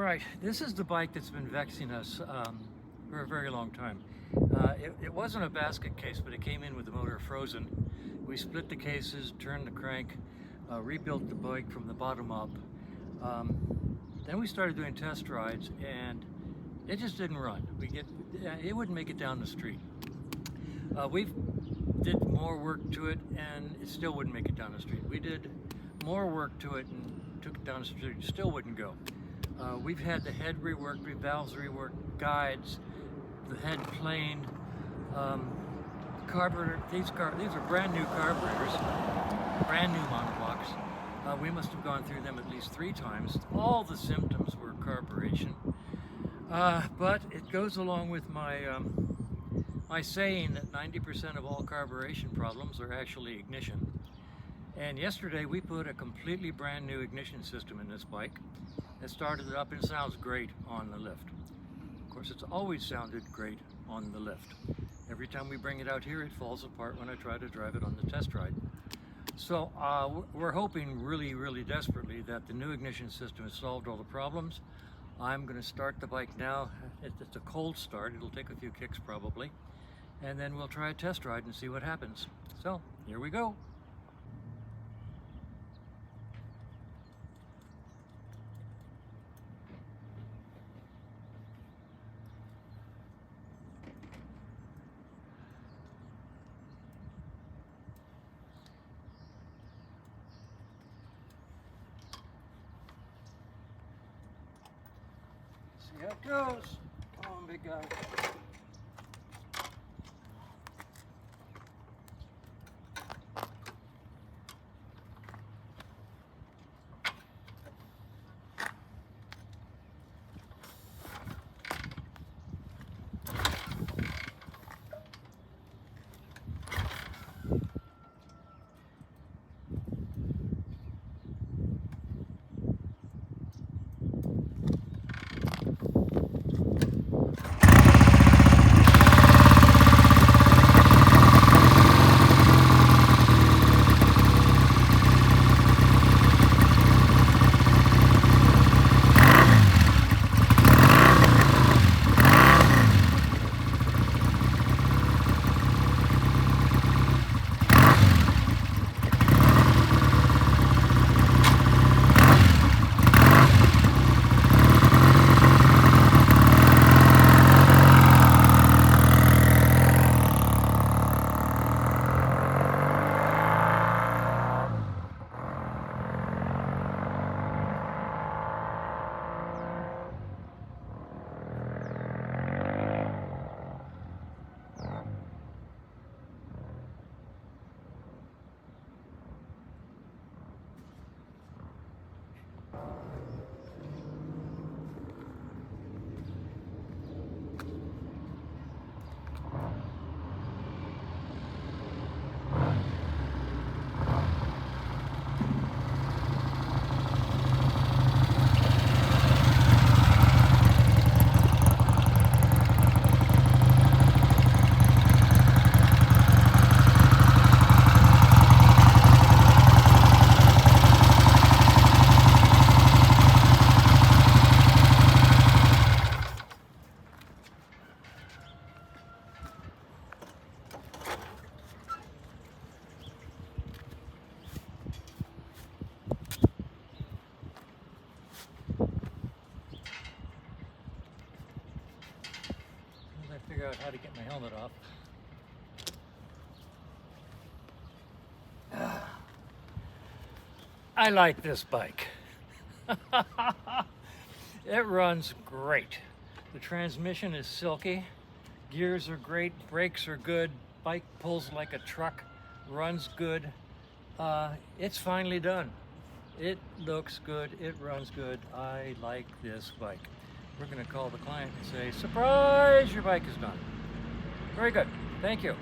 right, this is the bike that's been vexing us for a very long time. It wasn't a basket case, but it came in with the motor frozen. We split the cases, turned the crank, rebuilt the bike from the bottom up. Then we started doing test rides, and it just didn't run. It wouldn't make it down the street. We did more work to it, and it still wouldn't make it down the street. We did more work to it and took it down the street, still wouldn't go. We've had the head reworked, valves reworked, guides, the head planed, carburetor. These are brand new carburetors, brand new monoblocks. We must have gone through them at least 3 times. All the symptoms were carburation, but it goes along with my my saying that 90% of all carburation problems are actually ignition. And yesterday we put a completely brand new ignition system in this bike. It started it up and it sounds great on the lift. Of course, it's always sounded great on the lift. Every time we bring it out here, it falls apart when I try to drive it on the test ride. So we're hoping really desperately that the new ignition system has solved all the problems. I'm going to start the bike now. It's a cold start. It'll take a few kicks probably. And then we'll try a test ride and see what happens. So here we go. See how it goes. Come on, big guy. Figure out how to get my helmet off. I like this bike. It runs great. The transmission is silky, gears are great, brakes are good, bike pulls like a truck, runs good. It's finally done. It looks good, it runs good. I like this bike. We're going to call the client and say, surprise, your bike is done. Very good. Thank you.